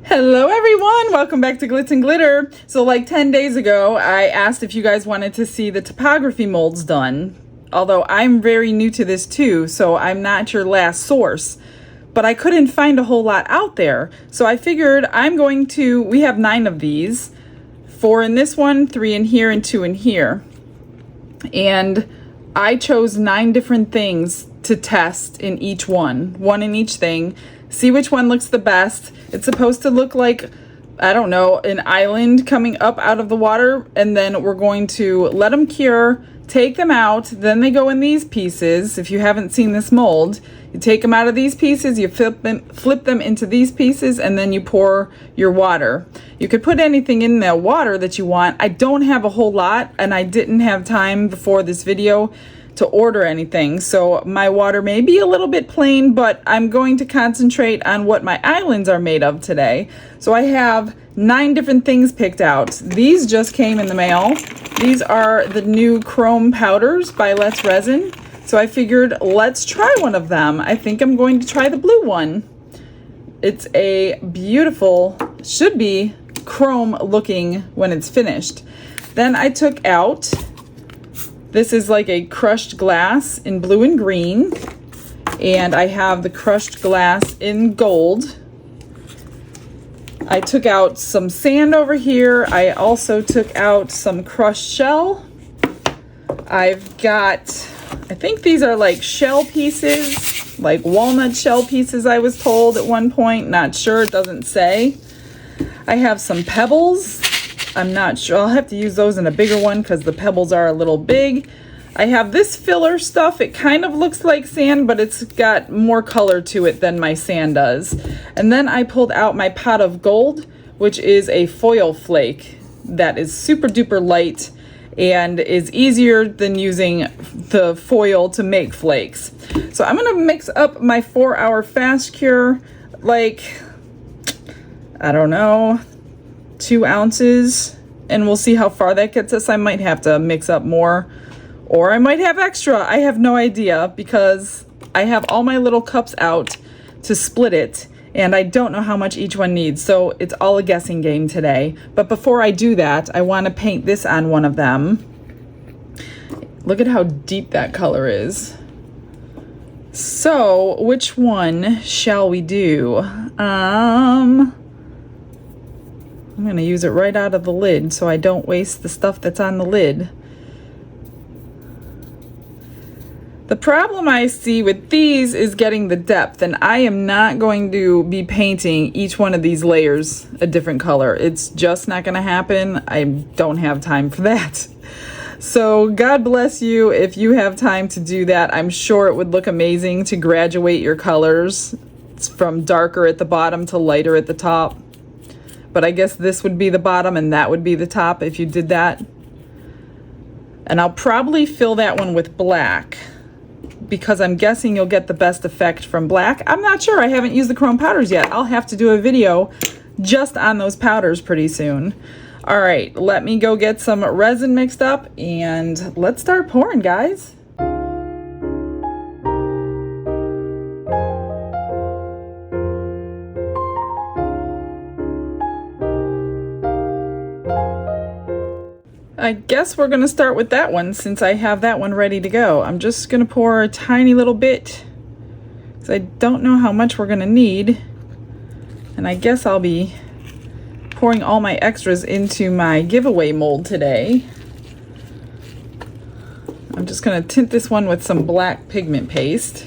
Hello everyone, welcome back to Glitz and Glitter. So like 10 days ago, I asked if you guys wanted to see the topography molds done. Although I'm very new to this too, so I'm not your last source. But I couldn't find a whole lot out there. So I figured we have 9 of these. 4 in this one, 3 in here, and 2 in here. And I chose 9 different things to test in each one in each thing. See which one looks the best. It's supposed to look like, I don't know, an island coming up out of the water, and then we're going to let them cure, take them out, then they go in these pieces. If you haven't seen this mold, you take them out of these pieces, you flip them into these pieces, and then you pour your water. You could put anything in the water that you want. I don't have a whole lot, and I didn't have time before this video to order anything, so my water may be a little bit plain, but I'm going to concentrate on what my islands are made of today. So I have 9 different things picked out. These just came in the mail. These are the new chrome powders by Resin. So I figured let's try one of them. I think I'm going to try the blue one. It's a beautiful, should be chrome looking when it's finished. Then I took out, this is like a crushed glass in blue and green, and I have the crushed glass in gold. I took out some sand over here. I also took out some crushed shell. I've got, I think these are like shell pieces, like walnut shell pieces I was told at one point. Not sure, it doesn't say. I have some pebbles. I'm not sure, I'll have to use those in a bigger one because the pebbles are a little big. I have this filler stuff. It kind of looks like sand, but it's got more color to it than my sand does. And then I pulled out my pot of gold, which is a foil flake that is super duper light and is easier than using the foil to make flakes. So I'm gonna mix up my 4-hour fast cure, like, I don't know, 2 ounces, and we'll see how far that gets us. I might have to mix up more, or I might have extra. I have no idea because I have all my little cups out to split it, and I don't know how much each one needs, so it's all a guessing game today. But before I do that, I want to paint this on one of them. Look at how deep that color is. So which one shall we do? I'm going to use it right out of the lid so I don't waste the stuff that's on the lid. The problem I see with these is getting the depth, and I am not going to be painting each one of these layers a different color. It's just not going to happen. I don't have time for that. So God bless you if you have time to do that. I'm sure it would look amazing to graduate your colors from darker at the bottom to lighter at the top. But I guess this would be the bottom and that would be the top if you did that. And I'll probably fill that one with black because I'm guessing you'll get the best effect from black. I'm not sure. I haven't used the chrome powders yet. I'll have to do a video just on those powders pretty soon. All right, let me go get some resin mixed up and let's start pouring, guys. I guess we're going to start with that one since I have that one ready to go. I'm just going to pour a tiny little bit because I don't know how much we're going to need. And I guess I'll be pouring all my extras into my giveaway mold today. I'm just going to tint this one with some black pigment paste.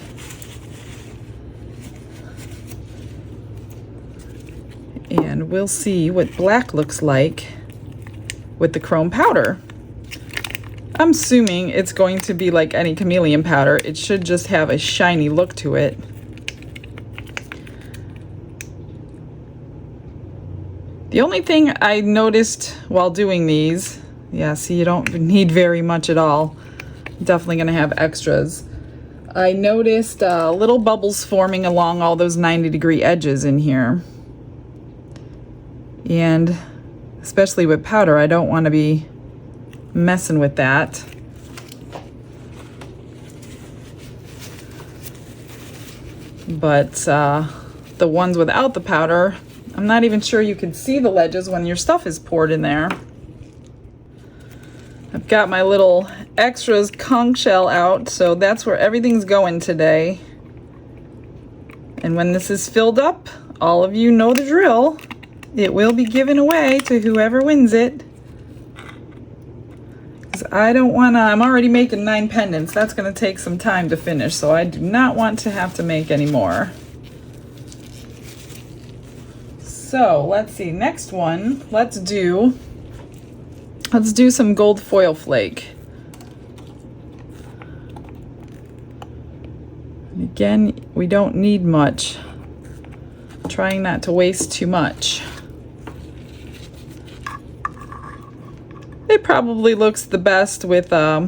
And we'll see what black looks like with the chrome powder. I'm assuming it's going to be like any chameleon powder. It should just have a shiny look to it. The only thing I noticed while doing these, yeah, see, you don't need very much at all. Definitely gonna have extras. I noticed little bubbles forming along all those 90-degree edges in here. And especially with powder, I don't want to be messing with that. But the ones without the powder, I'm I'm not even sure you can see the ledges when your stuff is poured in there. I've got my little extras conch shell out, so that's where everything's going today. And when this is filled up, all of you know the drill. It will be given away to whoever wins it. Because I don't want to, I'm already making 9 pendants. That's going to take some time to finish, so I do not want to have to make any more. So let's see, next one, let's do some gold foil flake. And again, we don't need much. I'm trying not to waste too much. It probably looks the best with, I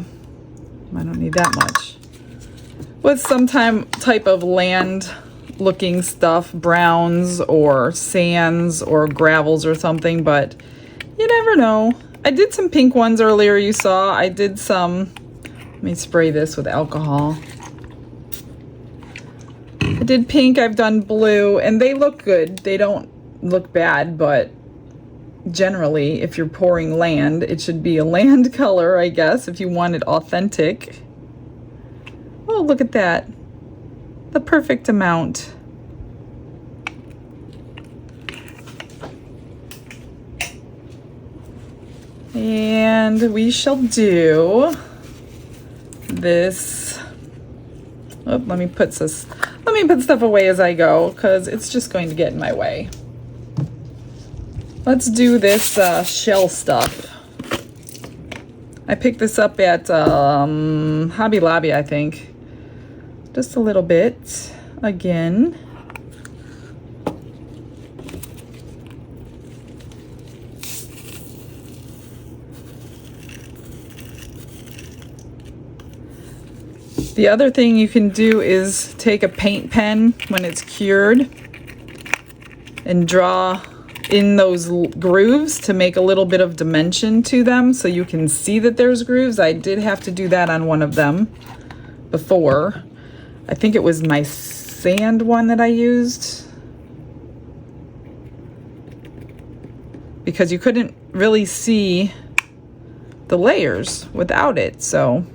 don't need that much, with some type of land looking stuff, browns or sands or gravels or something, but you never know. I did some pink ones earlier, you saw. I did some, let me spray this with alcohol. I did pink, I've done blue, and they look good. They don't look bad, but generally, if you're pouring land, it should be a land color, I guess, if you want it authentic. Oh, look at that. The perfect amount. And we shall do this. Oh, let me put stuff away as I go, because it's just going to get in my way. Let's do this shell stuff. I picked this up at Hobby Lobby, I think. Just a little bit again. The other thing you can do is take a paint pen when it's cured and draw in those grooves to make a little bit of dimension to them so you can see that there's grooves. I did have to do that on one of them before. I think it was my sand one that I used, because you couldn't really see the layers without it. So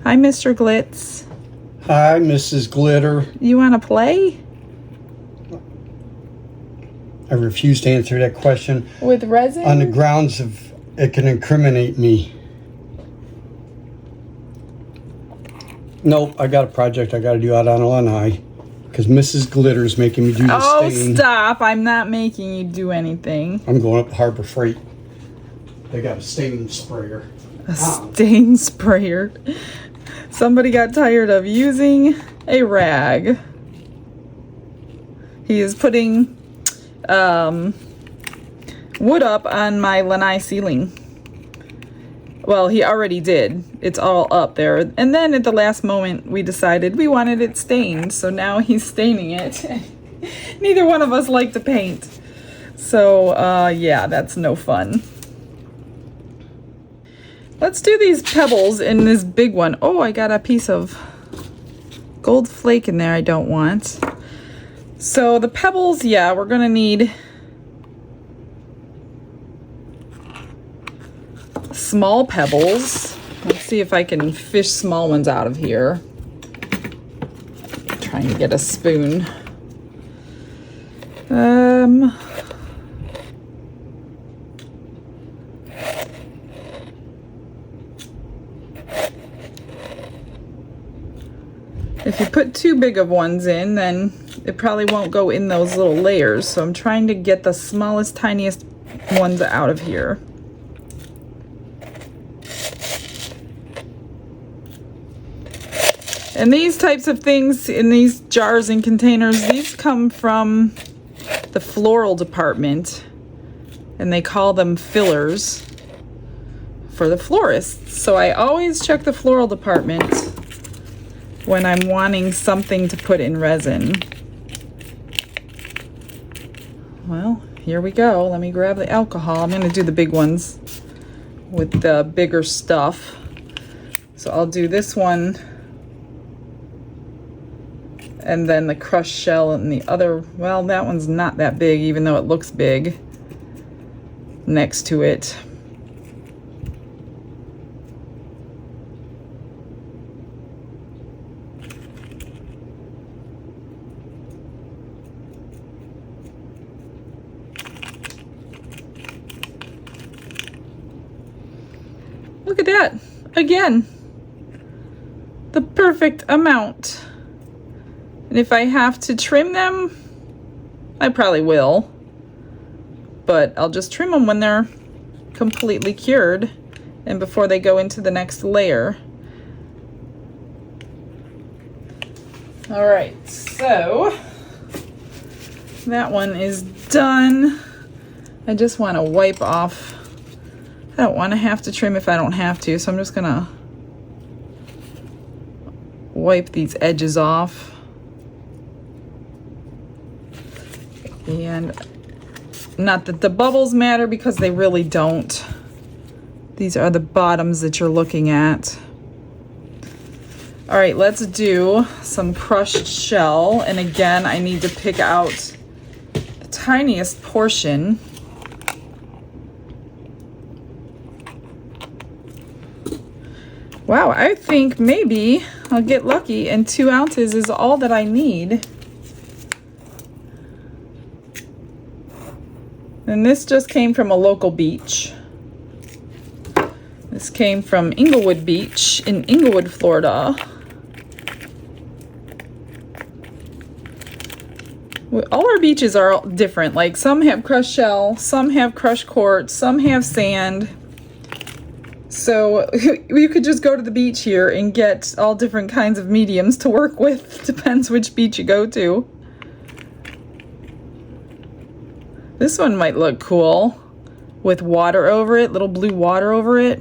hi, Mr. Glitz. Hi, Mrs. Glitter. You want to play? I refuse to answer that question. With resin? On the grounds of it can incriminate me. Nope, I got a project I got to do out on Lanai because Mrs. Glitter is making me do the stain. Oh, stop. I'm not making you do anything. I'm going up to Harbor Freight. They got a stain sprayer. A stain sprayer. Somebody got tired of using a rag. He is putting wood up on my lanai ceiling. Well, he already did. It's all up there. And then at the last moment, we decided we wanted it stained. So now he's staining it. Neither one of us like to paint. So, yeah, that's no fun. Let's do these pebbles in this big one. Oh, I got a piece of gold flake in there I don't want. So the pebbles, yeah, we're gonna need small pebbles. Let's see if I can fish small ones out of here. Trying to get a spoon. If you put too big of ones in, then it probably won't go in those little layers. So I'm trying to get the smallest, tiniest ones out of here. And these types of things in these jars and containers, these come from the floral department, and they call them fillers for the florists. So I always check the floral department when I'm wanting something to put in resin. Well, here we go. Let me grab the alcohol. I'm going to do the big ones with the bigger stuff. So I'll do this one And then the crushed shell and the other, well, that one's not that big, even though it looks big next to it. Look at that. Again, the perfect amount. And if I have to trim them, I probably will. But I'll just trim them when they're completely cured and before they go into the next layer. All right, so that one is done. I just want to wipe off. I don't want to have to trim if I don't have to, so I'm just gonna wipe these edges off. And not that the bubbles matter, because they really don't. These are the bottoms that you're looking at. All right, let's do some crushed shell. And again, I need to pick out the tiniest portion. Wow, I think maybe I'll get lucky and 2 ounces is all that I need. And this just came from a local beach. This came from Inglewood Beach in Inglewood, Florida. All our beaches are all different. Like, some have crushed shell, some have crushed quartz, some have sand. So you could just go to the beach here and get all different kinds of mediums to work with. Depends which beach you go to. This one might look cool with water over it, little blue water over it.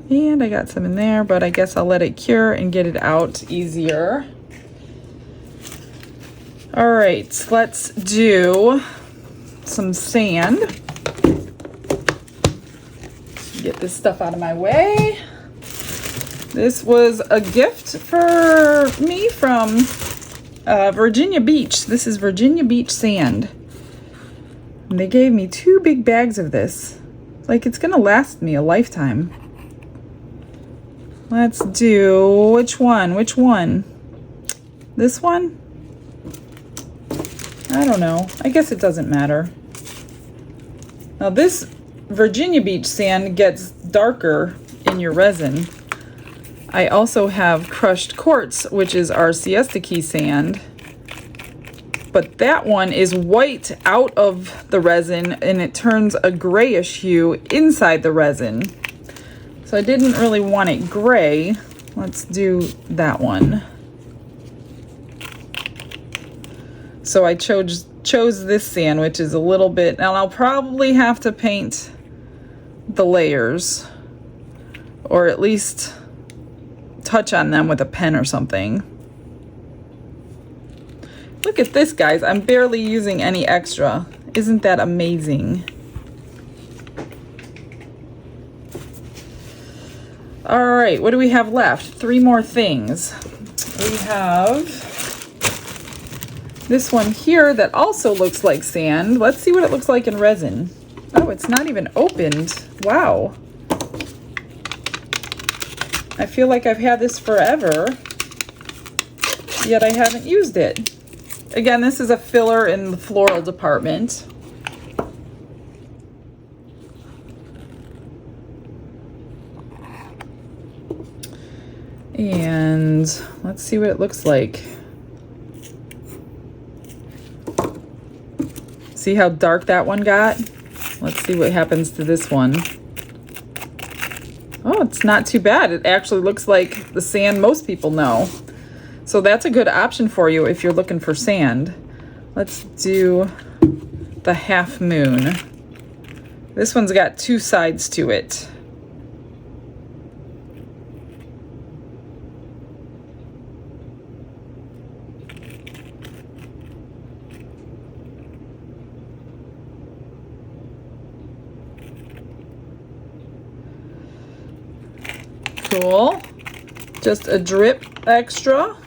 And I got some in there, but I guess I'll let it cure and get it out easier. All right, let's do some sand. Get this stuff out of my way. This was a gift for me from Virginia Beach. This is Virginia Beach sand. And they gave me 2 big bags of this. Like, it's gonna last me a lifetime. Let's do, which one? Which one? This one? I don't know. I guess it doesn't matter. Now this Virginia Beach sand gets darker in your resin. I also have crushed quartz, which is our Siesta Key sand. But that one is white out of the resin and it turns a grayish hue inside the resin. So I didn't really want it gray. Let's do that one. So I chose this sand, which is a little bit, and I'll probably have to paint the layers, or at least touch on them with a pen or something. Look at this, guys. I'm barely using any extra. Isn't that amazing? All right, what do we have left? 3 more things. We have this one here that also looks like sand. Let's see what it looks like in resin. Oh, it's not even opened. Wow. I feel like I've had this forever, yet I haven't used it. Again, this is a filler in the floral department. And let's see what it looks like. See how dark that one got? Let's see what happens to this one. Oh, it's not too bad. It actually looks like the sand most people know. So that's a good option for you if you're looking for sand. Let's do the half moon. This one's got 2 sides to it. cool. Just a drip extra.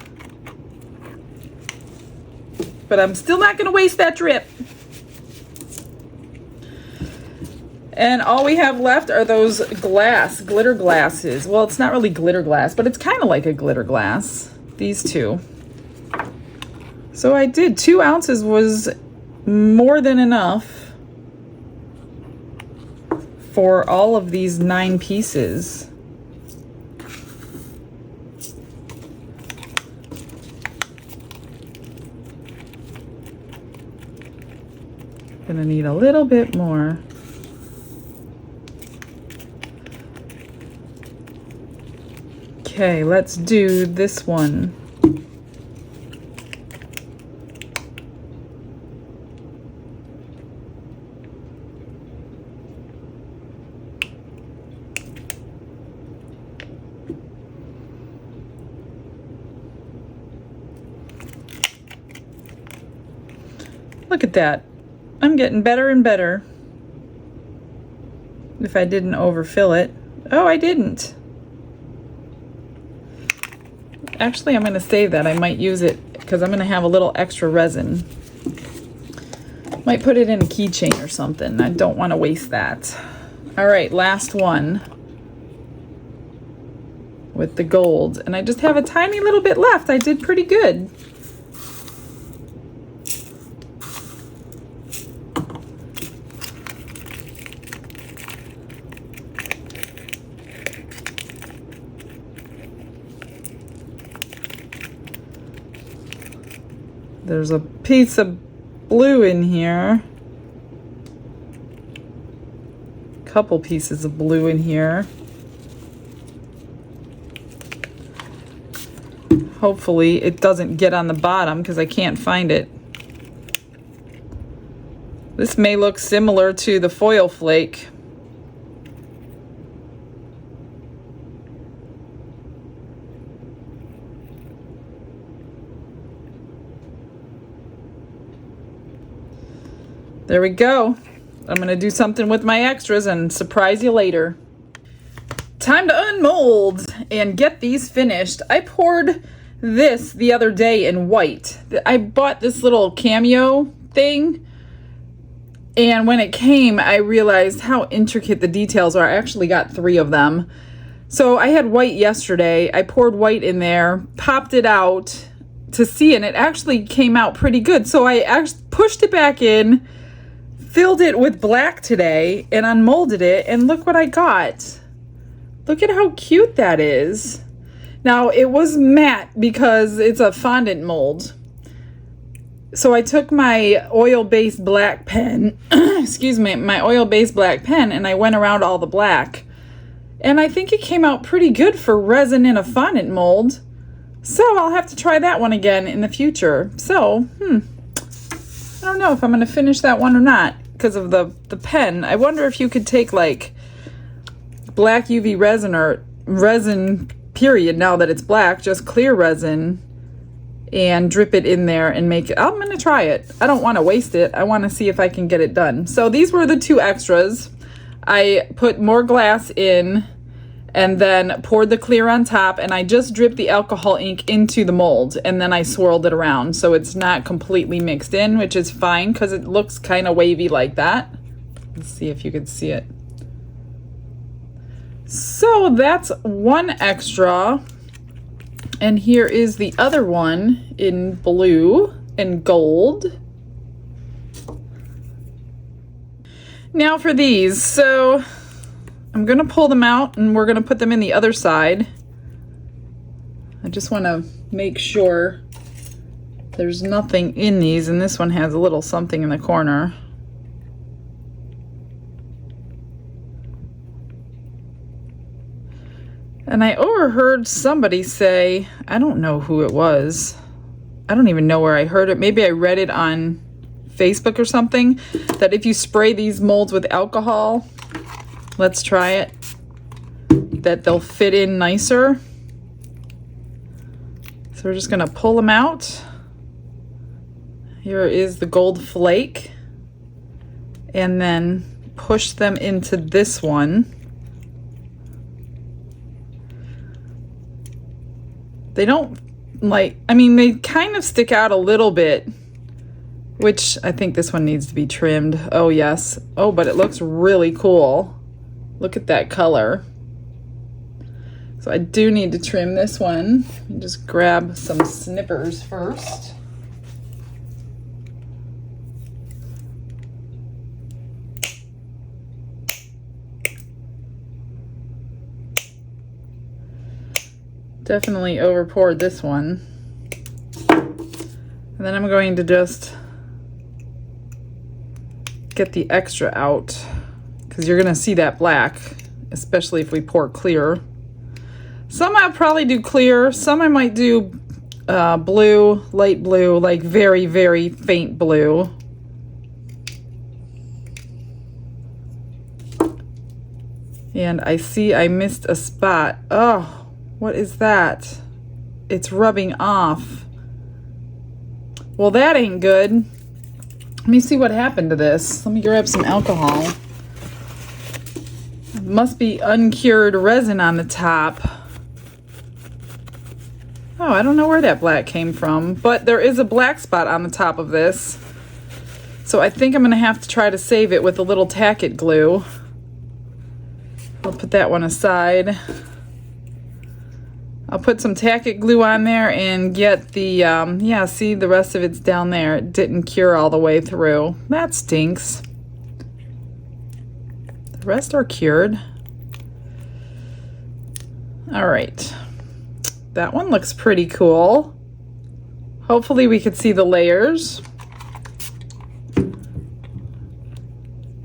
But I'm still not going to waste that drip. And all we have left are those glitter glasses. Well, it's not really glitter glass, but it's kind of like a glitter glass. These two. So I did 2 ounces was more than enough for all of these 9 pieces. Gonna need a little bit more. Okay, let's do this one. Look at that. I'm getting better and better. If I didn't overfill it. Oh, I didn't. Actually, I'm going to save that. I might use it because I'm going to have a little extra resin. Might put it in a keychain or something. I don't want to waste that. All right, last one with the gold. And I just have a tiny little bit left. I did pretty good. There's a piece of blue in here. Couple pieces of blue in here. Hopefully it doesn't get on the bottom because I can't find it. This may look similar to the foil flake. There we go. I'm going to do something with my extras and surprise you later. Time to unmold and get these finished. I poured this the other day in white. I bought this little cameo thing, and when it came, I realized how intricate the details are. I actually got 3 of them. So I had white yesterday. I poured white in there, popped it out to see, and it actually came out pretty good. So I actually pushed it back in, filled it with black today, and unmolded it, and look what I got. Look at how cute that is. Now, it was matte because it's a fondant mold. So I took my oil-based black pen, excuse me, my oil-based black pen, and I went around all the black. And I think it came out pretty good for resin in a fondant mold. So I'll have to try that one again in the future. So, I don't know if I'm going to finish that one or not because of the pen. I wonder if you could take like black UV resin or resin period, now that it's black, just clear resin, and drip it in there and make it. I'm going to try it. I don't want to waste it. I want to see if I can get it done. So these were the 2 extras. I put more glass in and then poured the clear on top, and I just dripped the alcohol ink into the mold, and then I swirled it around so it's not completely mixed in, which is fine because it looks kind of wavy like that. Let's see if you can see it. So that's one extra, and here is the other one in blue and gold. Now for these, so I'm going to pull them out and we're going to put them in the other side. I just want to make sure there's nothing in these, and this one has a little something in the corner. And I overheard somebody say, I don't know who it was. I don't even know where I heard it. Maybe I read it on Facebook or something, that if you spray these molds with alcohol, let's try it, that they'll fit in nicer. So we're just gonna pull them out. Here is the gold flake, and then push them into this one. They don't like, I mean, they kind of stick out a little bit, which I think this one needs to be trimmed. Oh yes. Oh, but it looks really cool. Look at that color. So I do need to trim this one. Just grab some snippers first. Definitely over poured this one. And then I'm going to just get the extra out, because you're gonna see that black, especially if we pour clear. Some I'll probably do clear, some I might do blue, light blue, like very, very faint blue. And I see I missed a spot. Oh. What is that? It's rubbing off. Well, that ain't good. Let me see what happened to this. Let me grab some alcohol. Must be uncured resin on the top. Oh, I don't know where that black came from, but there is a black spot on the top of this. So I think I'm gonna have to try to save it with a little tack-it glue. I'll put that one aside. I'll put some tack-it glue on there and get the, yeah, see, the rest of it's down there. It didn't cure all the way through. That stinks. The rest are cured. All right. That one looks pretty cool. Hopefully we could see the layers. I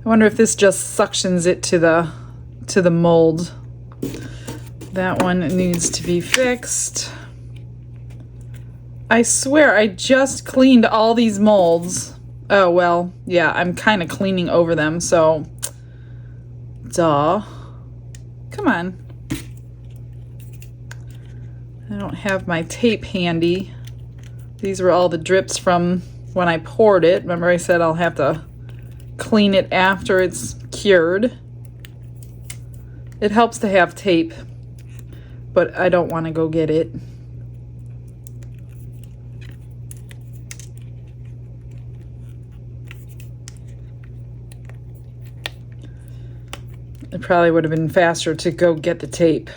wonder if this just suctions it to the mold. That one needs to be fixed. I swear I just cleaned all these molds. Oh, well, yeah, I'm kind of cleaning over them, so duh. Come on. I don't have my tape handy. These were all the drips from when I poured it. Remember I said I'll have to clean it after it's cured. It helps to have tape, but I don't want to go get it. It probably would have been faster to go get the tape.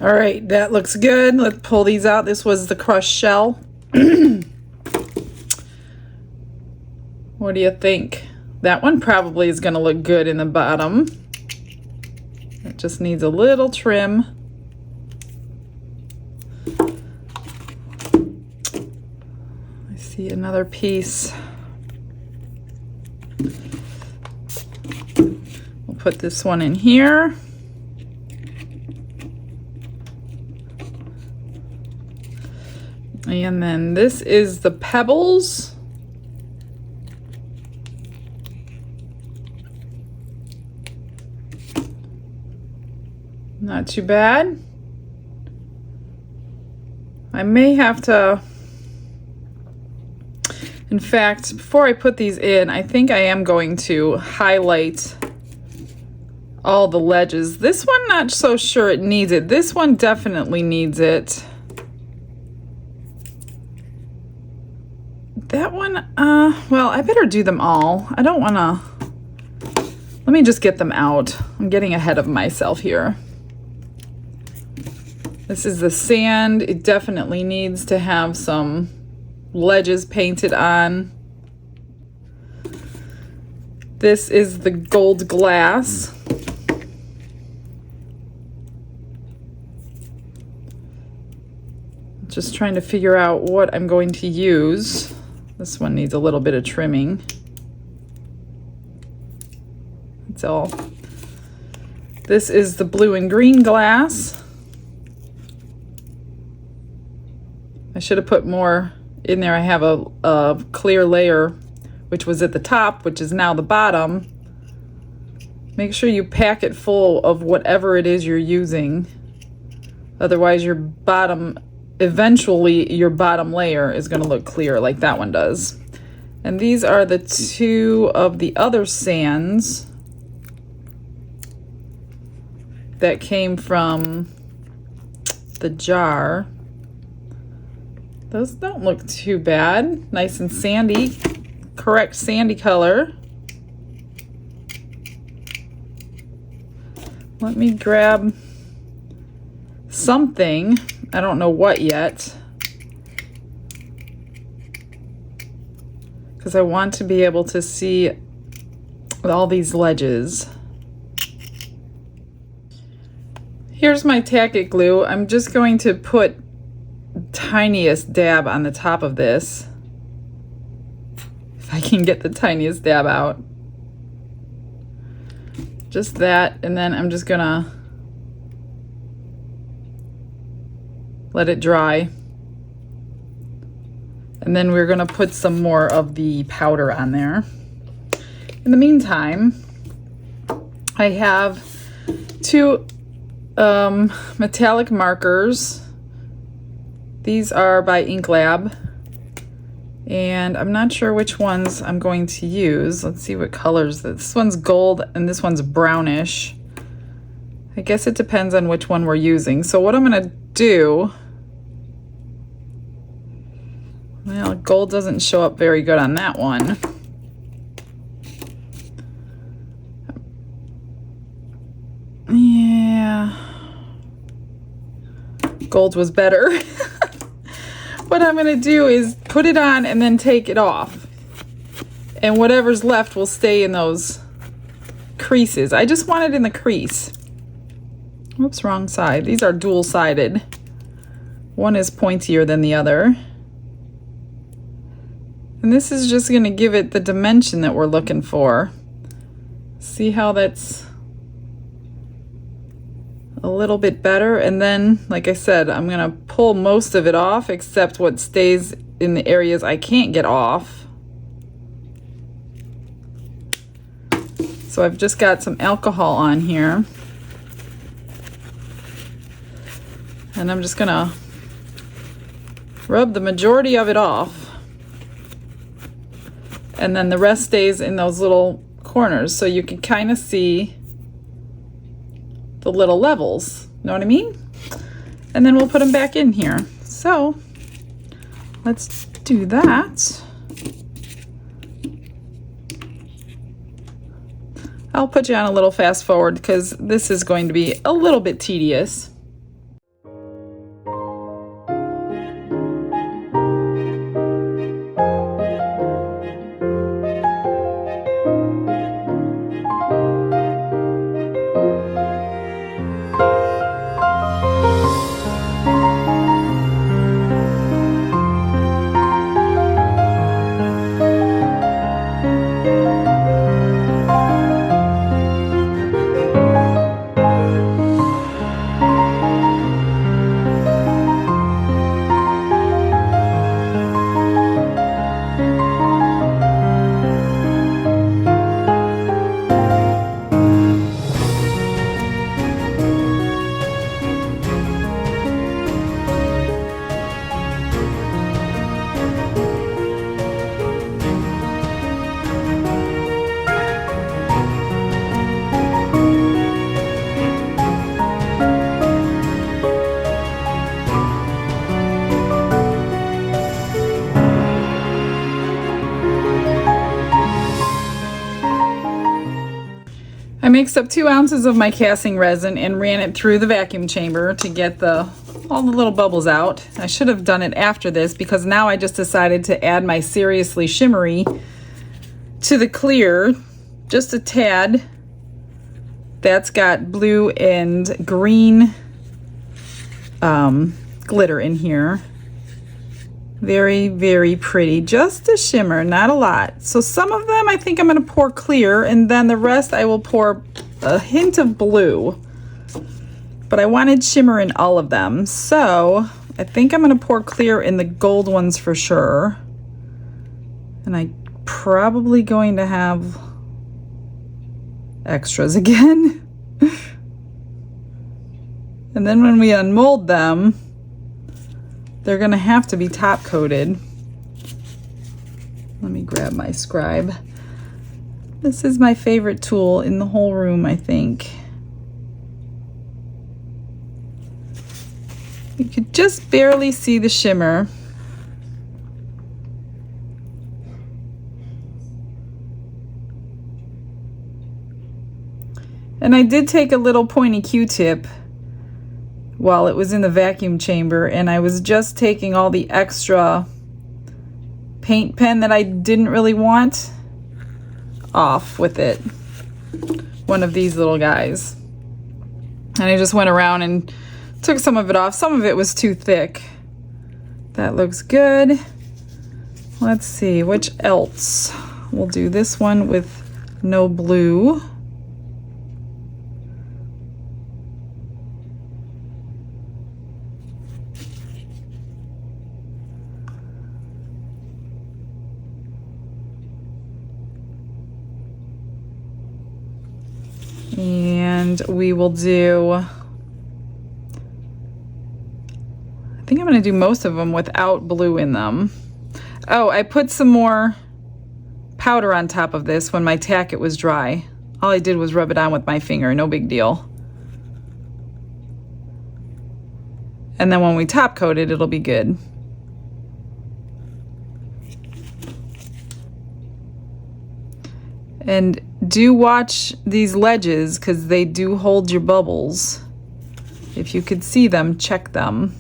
All right, that looks good. Let's pull these out. This was the crushed shell. What do you think? That one probably is going to look good in the bottom. It just needs a little trim. I see another piece. We'll put this one in here. And then this is the pebbles. Not too bad. I may have to, in fact, before I put these in, I think I am going to highlight all the ledges. This one, not so sure it needs it. This one definitely needs it. That one, well, I better do them all. I don't want to, let me just get them out. I'm getting ahead of myself here. This is the sand. It definitely needs to have some ledges painted on. This is the gold glass. Just trying to figure out what I'm going to use. This one needs a little bit of trimming. That's all. This is the blue and green glass. I should have put more in there. I have a clear layer, which was at the top, which is now the bottom. Make sure you pack it full of whatever it is you're using. Otherwise, your bottom, eventually your bottom layer is going to look clear like that one does. And these are the two of the other sands that came from the jar. Those don't look too bad. Nice and sandy, correct sandy color. Let me grab something. I don't know what yet, because I want to be able to see all these ledges. Here's my tack it glue. I'm just going to put tiniest dab on the top of this, if I can get the tiniest dab out. Just that, and then I'm just gonna let it dry. And then we're gonna put some more of the powder on there. In the meantime, I have two metallic markers. These are by Ink Lab, and I'm not sure which ones I'm going to use. Let's see what colors. This one's gold and this one's brownish. I guess it depends on which one we're using. So what I'm gonna do, well, gold doesn't show up very good on that one. Yeah, gold was better. What I'm gonna do is put it on and then take it off. And whatever's left will stay in those creases. I just want it in the crease. Whoops, wrong side. These are dual-sided. One is pointier than the other. And this is just gonna give it the dimension that we're looking for. See how that's a little bit better? And then, like I said, I'm gonna pull most of it off except what stays in the areas I can't get off. So I've just got some alcohol on here, and I'm just gonna rub the majority of it off, and then the rest stays in those little corners, so you can kind of see the little levels, know what I mean? And then we'll put them back in here. So let's do that. I'll put you on a little fast forward because this is going to be a little bit tedious. I mixed up 2 ounces of my casting resin and ran it through the vacuum chamber to get all the little bubbles out. I should have done it after this because now I just decided to add my Seriously Shimmery to the clear, just a tad. That's got blue and green glitter in here. Very, very pretty. Just a shimmer, not a lot. So some of them I think I'm going to pour clear, and then the rest I will pour a hint of blue. But I wanted shimmer in all of them, so I think I'm going to pour clear in the gold ones for sure. And I'm probably going to have extras again. And then when we unmold them, they're gonna have to be top coated. Let me grab my scribe. This is my favorite tool in the whole room, I think. You could just barely see the shimmer. And I did take a little pointy Q-tip while it was in the vacuum chamber, and I was just taking all the extra paint pen that I didn't really want off with it. One of these little guys. And I just went around and took some of it off. Some of it was too thick. That looks good. Let's see, which else? We'll do this one with no blue. And we will do, I think I'm going to do most of them without blue in them. Oh, I put some more powder on top of this when my tacket was dry. All I did was rub it on with my finger, no big deal. And then when we top coat it, it'll be good. And do watch these ledges because they do hold your bubbles. If you could see them, check them.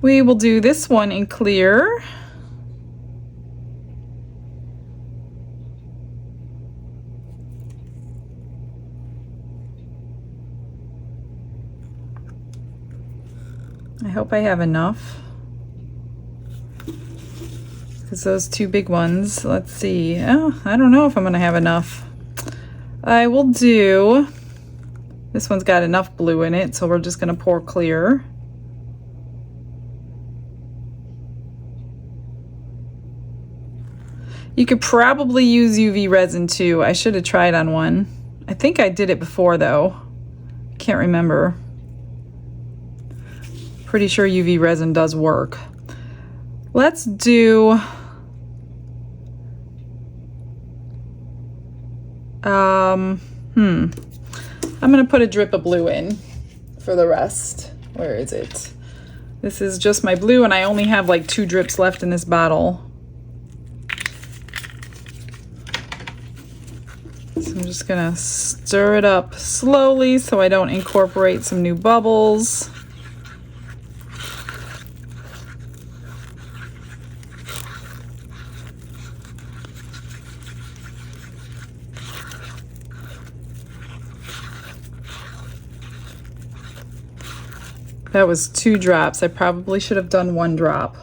We will do this one in clear. I hope I have enough. Because those two big ones, let's see. Oh, I don't know if I'm going to have enough. I will do, this one's got enough blue in it, so we're just going to pour clear. You could probably use UV resin too. I should have tried on one. I think I did it before though. Can't remember. Pretty sure UV resin does work. Let's do I'm gonna put a drip of blue in for the rest. Where is it? This is just my blue and I only have like 2 drips left in this bottle. So I'm just gonna stir it up slowly so I don't incorporate some new bubbles. That was 2 drops. I probably should have done 1 drop.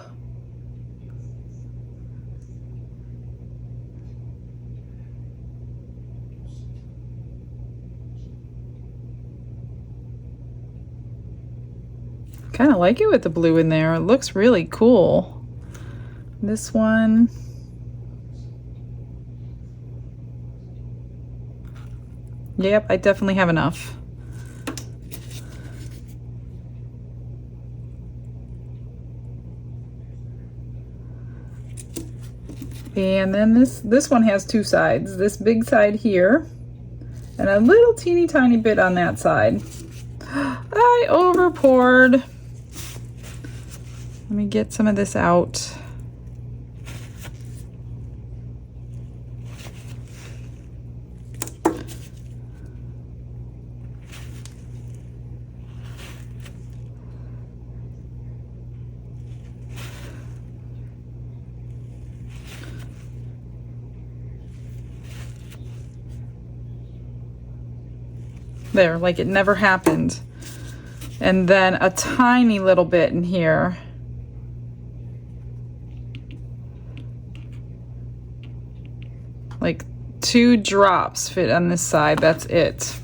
Kind of like it with the blue in there. It looks really cool. This one. Yep, I definitely have enough. And then this one has 2 sides. This big side here and a little teeny tiny bit on that side. I over poured. Let me get some of this out. There, like it never happened. And then a tiny little bit in here. Like 2 drops fit on this side, that's it.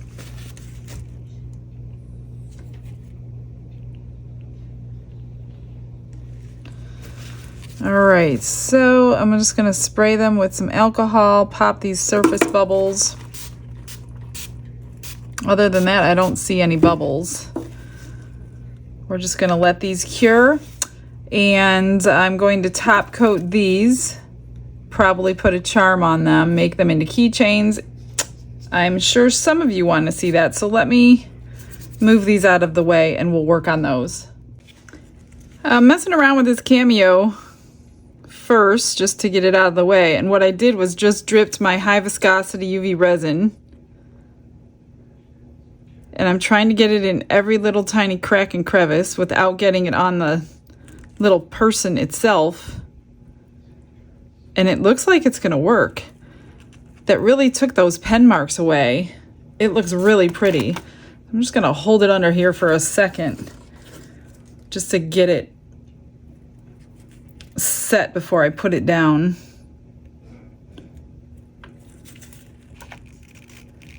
All right, so I'm just gonna spray them with some alcohol, pop these surface bubbles. Other than that, I don't see any bubbles. We're just gonna let these cure, and I'm going to top coat these, probably put a charm on them, make them into keychains. I'm sure some of you want to see that, so let me move these out of the way and we'll work on those. I'm messing around with this Cameo first just to get it out of the way, and what I did was just dripped my high viscosity UV resin, and I'm trying to get it in every little tiny crack and crevice without getting it on the little person itself, and it looks like it's gonna work. That really took those pen marks away. It looks really pretty. I'm just gonna hold it under here for a second just to get it set before I put it down.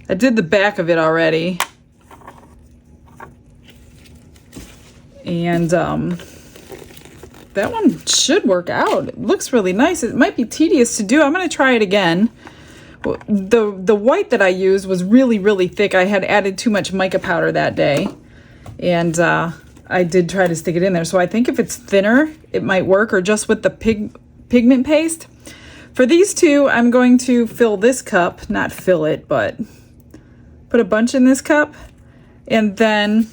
I did the back of it already. And that one should work out. It looks really nice. It might be tedious to do. I'm gonna try it again. The white that I used was really, really thick. I had added too much mica powder that day, and I did try to stick it in there. So I think if it's thinner, it might work, or just with the pigment paste. For these two, I'm going to fill this cup, not fill it, but put a bunch in this cup, and then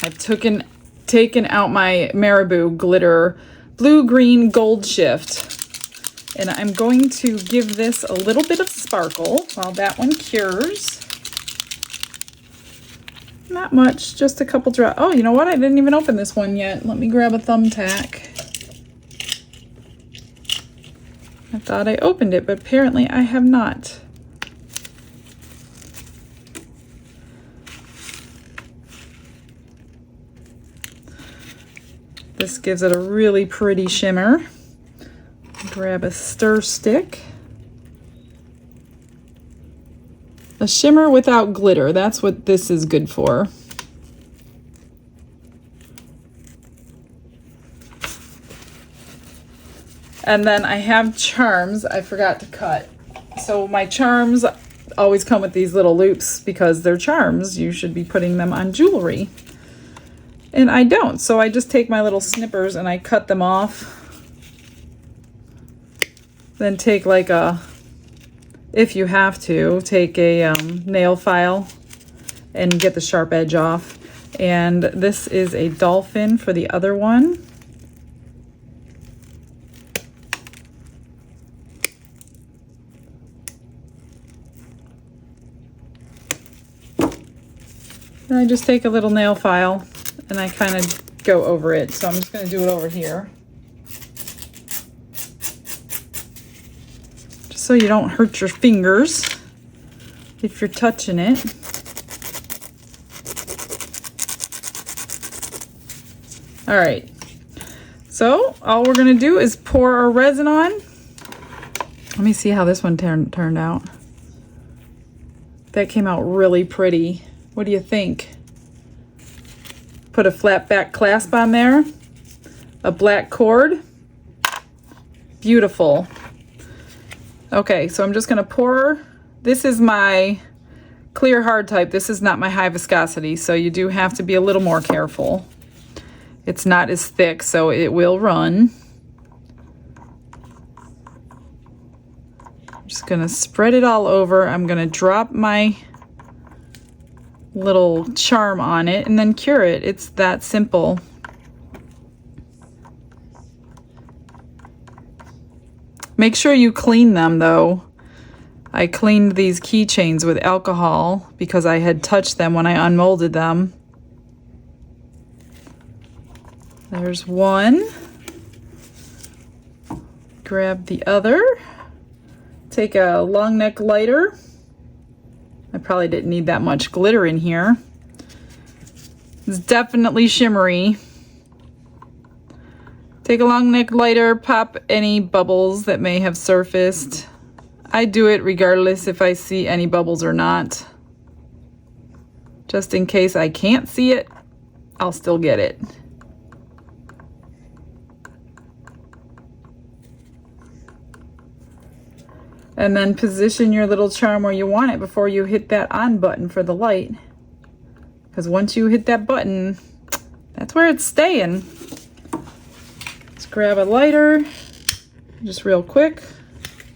I've taken out my Marabou glitter blue, green, gold shift. And I'm going to give this a little bit of sparkle while that one cures. Not much, just a couple drops. Oh, you know what? I didn't even open this one yet. Let me grab a thumbtack. I thought I opened it, but apparently I have not. This gives it a really pretty shimmer. Grab a stir stick. A shimmer without glitter, that's what this is good for. And then I have charms I forgot to cut. So my charms always come with these little loops because they're charms. You should be putting them on jewelry. And I don't, so I just take my little snippers and I cut them off. Then take like a, if you have to, take a nail file and get the sharp edge off. And this is a dolphin for the other one. And I just take a little nail file and I kind of go over it. So I'm just going to do it over here. So you don't hurt your fingers if you're touching it. All right, so all we're gonna do is pour our resin on. Let me see how this one turned out. That came out really pretty. What do you think? Put a flat back clasp on there, a black cord. Beautiful. Okay, so I'm just gonna pour. This is my clear hard type. This is not my high viscosity, so you do have to be a little more careful. It's not as thick, so it will run. I'm just gonna spread it all over. I'm gonna drop my little charm on it and then cure it. It's that simple. Make sure you clean them though. I cleaned these keychains with alcohol because I had touched them when I unmolded them. There's one. Grab the other. Take a long neck lighter. I probably didn't need that much glitter in here. It's definitely shimmery. Take a long neck lighter, pop any bubbles that may have surfaced. I do it regardless if I see any bubbles or not. Just in case I can't see it, I'll still get it. And then position your little charm where you want it before you hit that on button for the light. Because once you hit that button, that's where it's staying. Grab a lighter, just real quick.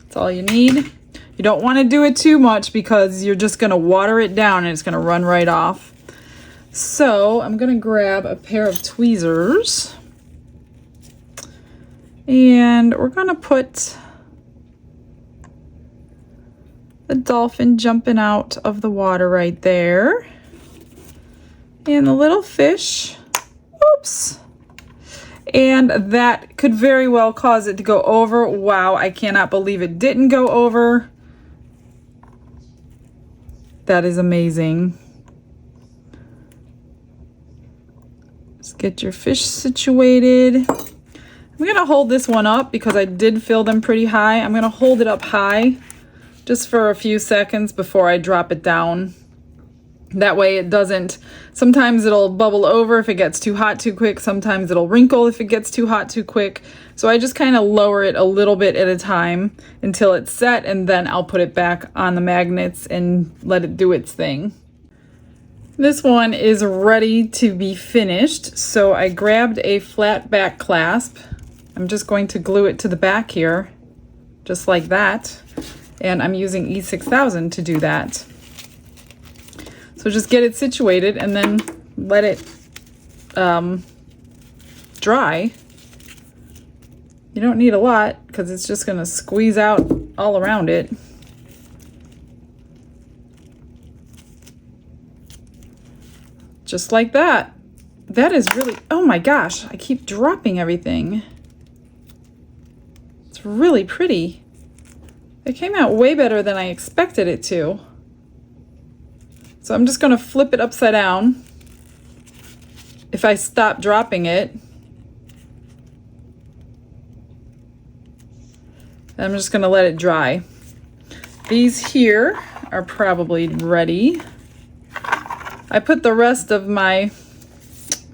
That's all you need. You don't want to do it too much because you're just going to water it down and it's going to run right off. So I'm going to grab a pair of tweezers and we're going to put the dolphin jumping out of the water right there. And the little fish, oops. And that could very well cause it to go over. Wow, I cannot believe it didn't go over. That is amazing. Just get your fish situated. I'm gonna hold this one up because I did fill them pretty high. I'm gonna hold it up high just for a few seconds before I drop it down. That way it doesn't, sometimes it'll bubble over if it gets too hot too quick. Sometimes it'll wrinkle if it gets too hot too quick. So I just kind of lower it a little bit at a time until it's set, and then I'll put it back on the magnets and let it do its thing. This one is ready to be finished. So I grabbed a flat back clasp. I'm just going to glue it to the back here, just like that. And I'm using E6000 to do that. So just get it situated and then let it dry. You don't need a lot because it's just gonna squeeze out all around it. Just like that. That is really, oh my gosh, I keep dropping everything. It's really pretty. It came out way better than I expected it to. So I'm just going to flip it upside down. If I stop dropping it, I'm just going to let it dry. These here are probably ready. I put the rest of my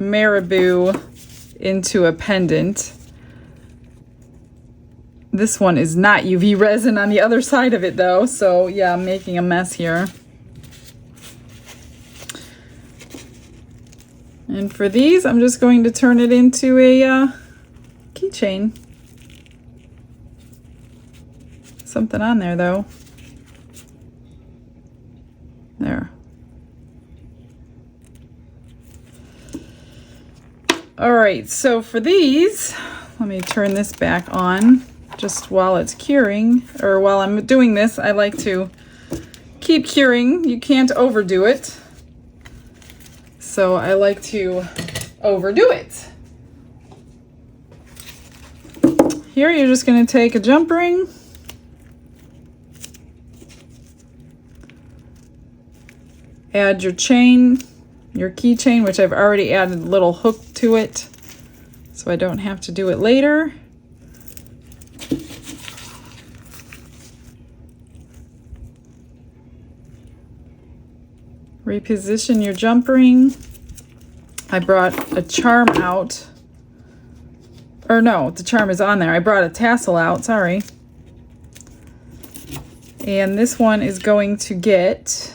marabou into a pendant. This one is not UV resin on the other side of it though, so yeah, I'm making a mess here. And for these, I'm just going to turn it into a keychain. Something on there though. There. All right, so for these, let me turn this back on just while it's curing, or while I'm doing this. I like to keep curing. You can't overdo it. So I like to overdo it. Here you're just going to take a jump ring. Add your chain, your keychain, which I've already added a little hook to it, so I don't have to do it later. Reposition your jump ring. I brought a charm out. Or no, the charm is on there. I brought a tassel out, sorry. And this one is going to get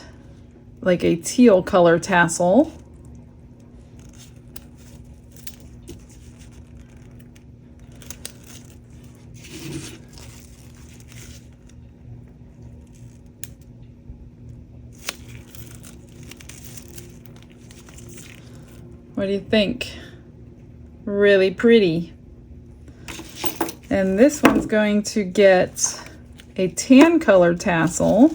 like a teal color tassel. What do you think? Really pretty. And this one's going to get a tan color tassel.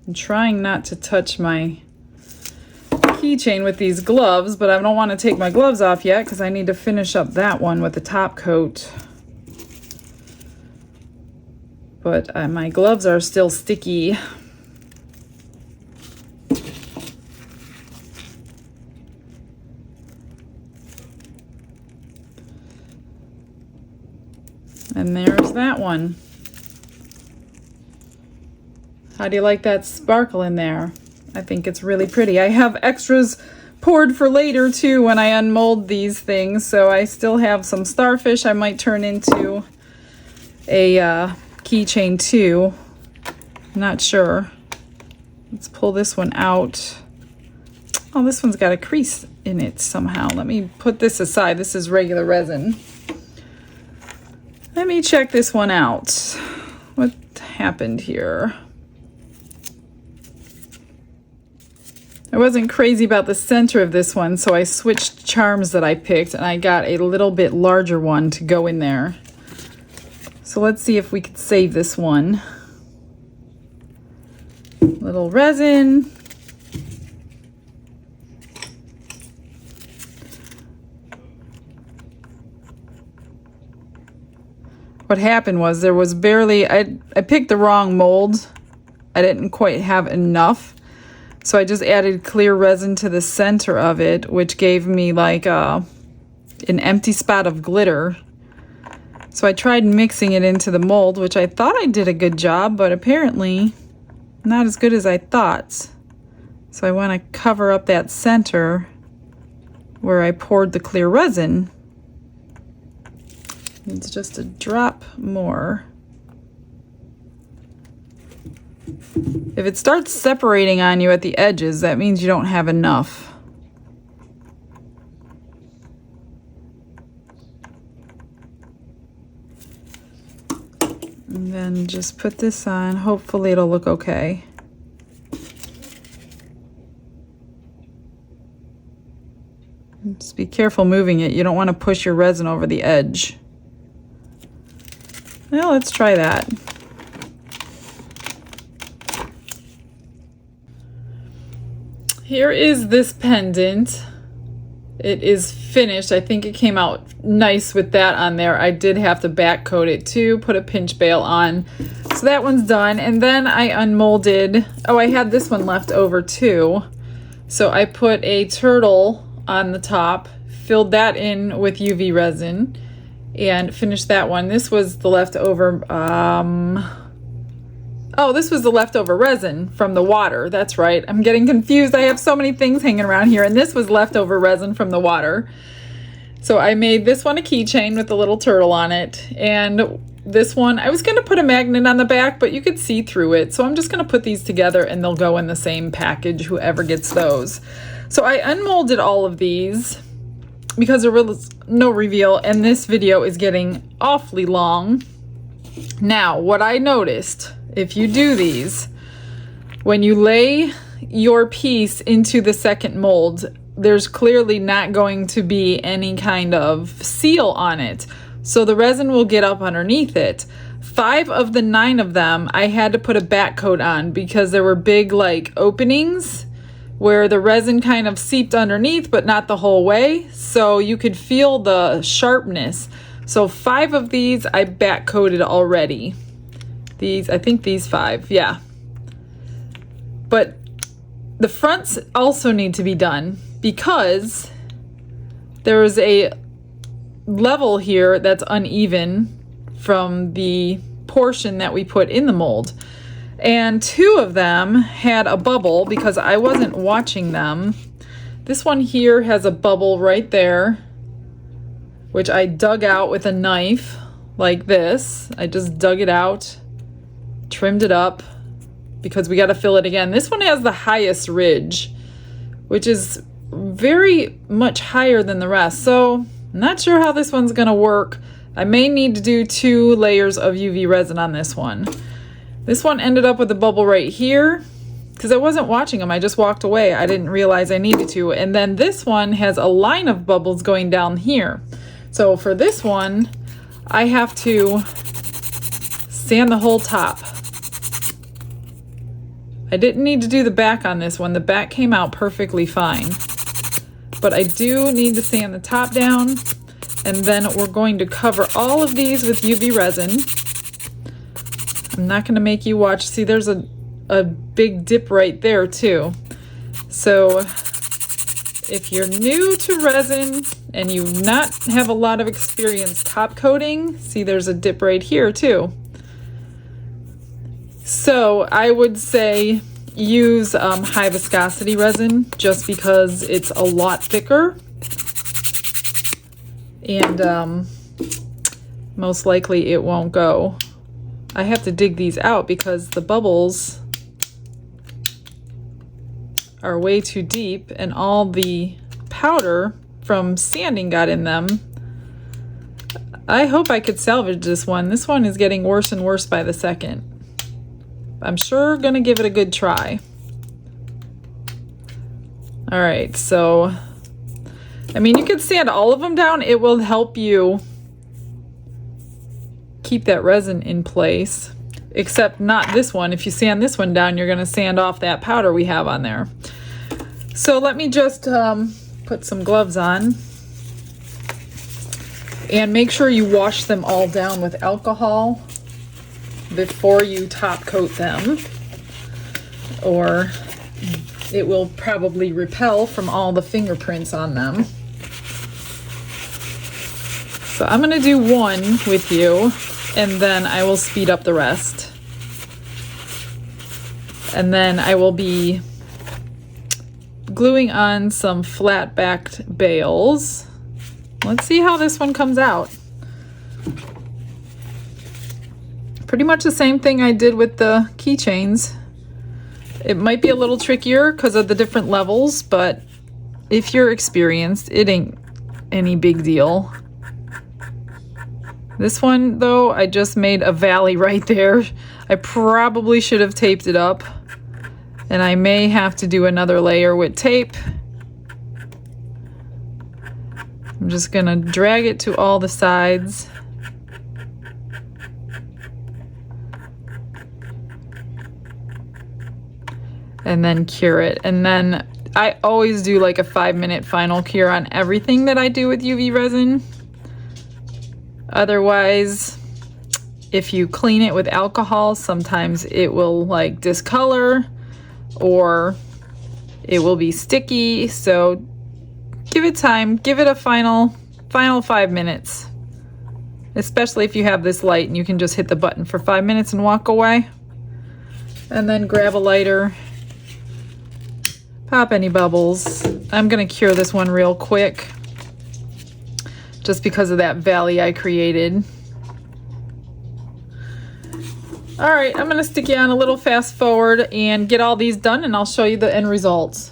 I'm trying not to touch my keychain with these gloves, but I don't want to take my gloves off yet because I need to finish up that one with the top coat. But my gloves are still sticky. And there's that one. How do you like that sparkle in there? I think it's really pretty. I have extras poured for later too when I unmold these things. So I still have some starfish I might turn into a keychain too. Not sure. Let's pull this one out. Oh, this one's got a crease in it somehow. Let me put this aside. This is regular resin. Let me check this one out. What happened here? I wasn't crazy about the center of this one, so I switched charms that I picked, and I got a little bit larger one to go in there. So let's see if we could save this one. Little resin. What happened was there was barely, I picked the wrong mold. I didn't quite have enough. So I just added clear resin to the center of it, which gave me like an empty spot of glitter. So I tried mixing it into the mold, which I thought I did a good job, but apparently not as good as I thought. So I want to cover up that center where I poured the clear resin. It's just a drop more. If it starts separating on you at the edges, that means you don't have enough. And then just put this on. Hopefully it'll look okay. Just be careful moving it. You don't want to push your resin over the edge. Well, let's try that. Here is this pendant. It is finished. I think it came out nice with that on there. I did have to back coat it too, put a pinch bail on. So that one's done. And then I unmolded, oh, I had this one left over too. So I put a turtle on the top, filled that in with UV resin, and finished that one. This was the leftover, oh, this was the leftover resin from the water. That's right. I'm getting confused. I have so many things hanging around here, and this was leftover resin from the water. So I made this one a keychain with a little turtle on it. And this one, I was going to put a magnet on the back, but you could see through it. So I'm just going to put these together and they'll go in the same package, whoever gets those. So I unmolded all of these because there was no reveal, and this video is getting awfully long. Now, what I noticed, if you do these, when you lay your piece into the second mold, there's clearly not going to be any kind of seal on it. So the resin will get up underneath it. 5 of the 9 of them, I had to put a back coat on because there were big like openings where the resin kind of seeped underneath, but not the whole way. So you could feel the sharpness. So 5 of these I back coated already. These, I think these 5, yeah. But the fronts also need to be done because there's a level here that's uneven from the portion that we put in the mold. And 2 of them had a bubble because I wasn't watching them. This one here has a bubble right there, which I dug out with a knife like this. I just dug it out, trimmed it up because we got to fill it again. This one has the highest ridge, which is very much higher than the rest. So I'm not sure how this one's going to work. I may need to do 2 layers of UV resin on this one. This one ended up with a bubble right here because I wasn't watching them. I just walked away. I didn't realize I needed to. And then this one has a line of bubbles going down here. So for this one, I have to sand the whole top. I didn't need to do the back on this one. The back came out perfectly fine. But I do need to sand the top down. And then we're going to cover all of these with UV resin. I'm not going to make you watch. See, there's a big dip right there too. So if you're new to resin and you not have a lot of experience top coating, see there's a dip right here too. So I would say use high viscosity resin just because it's a lot thicker. And most likely it won't go. I have to dig these out because the bubbles are way too deep and all the powder from sanding got in them. I hope I could salvage this one. This one is getting worse and worse by the second. I'm sure gonna give it a good try. All right, so, I mean, you could sand all of them down. It will help you keep that resin in place, except not this one. If you sand this one down, you're gonna sand off that powder we have on there. So let me just put some gloves on. And make sure you wash them all down with alcohol before you top coat them, or it will probably repel from all the fingerprints on them. So I'm gonna do one with you, and then I will speed up the rest. And then I will be gluing on some flat-backed bales. Let's see how this one comes out. Pretty much the same thing I did with the keychains. It might be a little trickier because of the different levels, but if you're experienced, it ain't any big deal. This one, though, I just made a valley right there. I probably should have taped it up, and I may have to do another layer with tape. I'm just gonna drag it to all the sides. And then cure it. And then I always do like a 5-minute final cure on everything that I do with UV resin. Otherwise, if you clean it with alcohol, sometimes it will like discolor or it will be sticky. So give it time, give it a final 5 minutes, especially if you have this light and you can just hit the button for 5 minutes and walk away. And then grab a lighter, pop any bubbles. I'm gonna cure this one real quick just because of that valley I created. All right, I'm gonna stick you on a little fast forward and get all these done, and I'll show you the end results.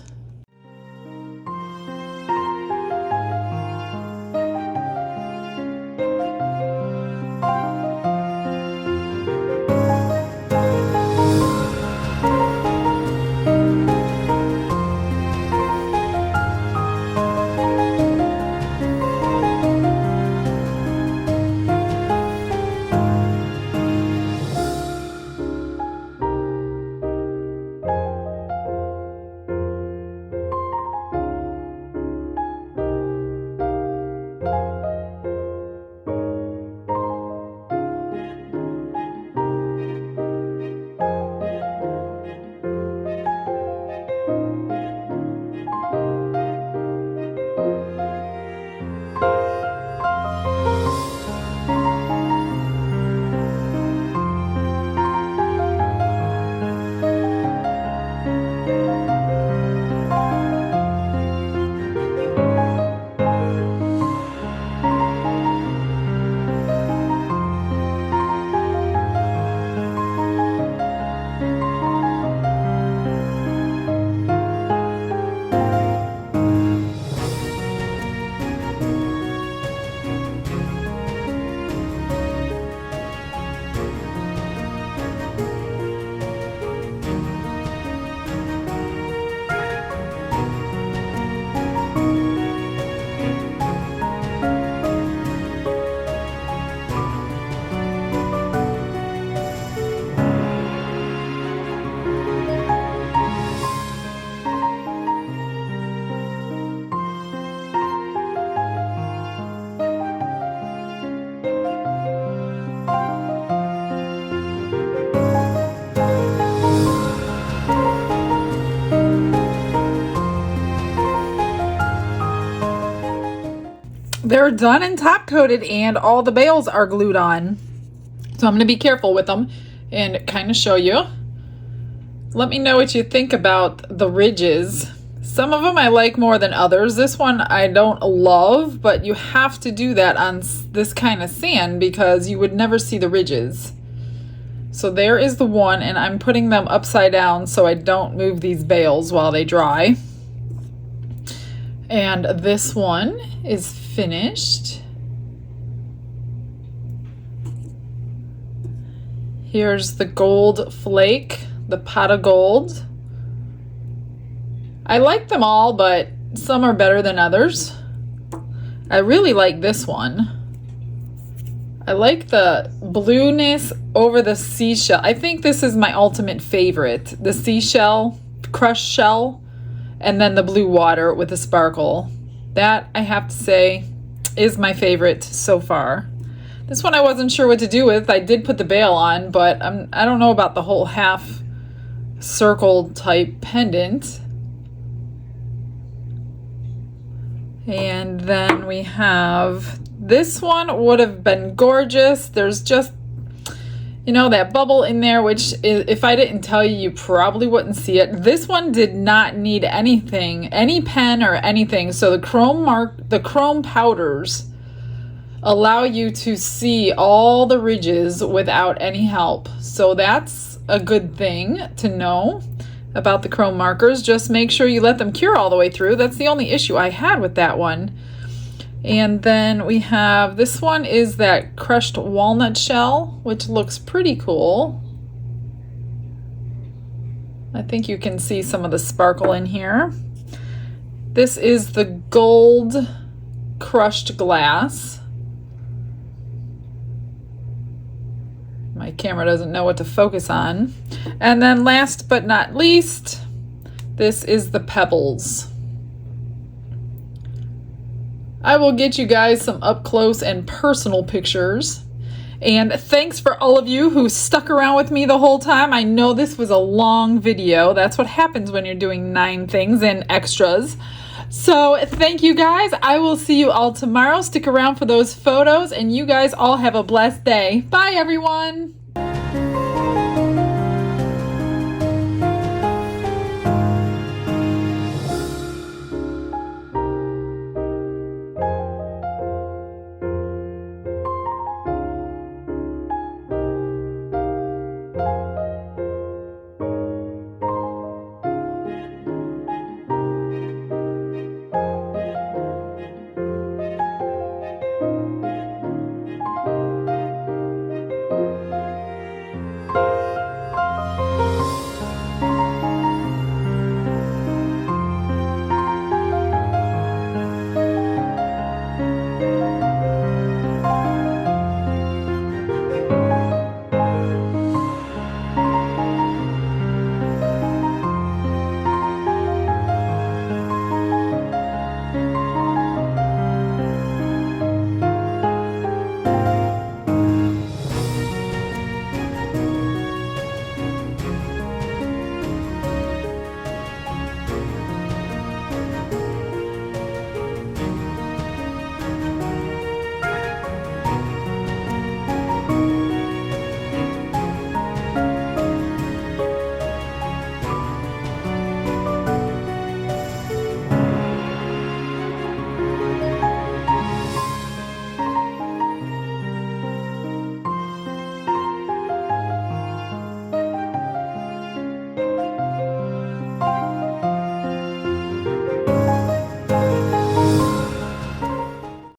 They're done and top coated and all the bales are glued on. So I'm going to be careful with them and kind of show you. Let me know what you think about the ridges. Some of them I like more than others. This one I don't love, but you have to do that on this kind of sand because you would never see the ridges. So there is the one, and I'm putting them upside down so I don't move these bales while they dry. And this one is finished. Here's the gold flake, the pot of gold. I like them all, but some are better than others. I really like this one. I like the blueness over the seashell. I think this is my ultimate favorite. The seashell, crushed shell, and then the blue water with the sparkle. That, I have to say, is my favorite so far. This one I wasn't sure what to do with. I did put the bail on, but I don't know about the whole half circle type pendant. And then we have, this one would have been gorgeous. There's just, you know, that bubble in there, which if I didn't tell you, you probably wouldn't see it. This one did not need anything, any pen or anything. So the chrome powders allow you to see all the ridges without any help. So that's a good thing to know about the chrome markers. Just make sure you let them cure all the way through. That's the only issue I had with that one. And then we have, this one is that crushed walnut shell, which looks pretty cool. I think you can see some of the sparkle in here. This is the gold crushed glass. My camera doesn't know what to focus on. And then last but not least, this is the pebbles. I will get you guys some up close and personal pictures. And thanks for all of you who stuck around with me the whole time. I know this was a long video. That's what happens when you're doing 9 things and extras. So thank you guys. I will see you all tomorrow. Stick around for those photos, and you guys all have a blessed day. Bye everyone.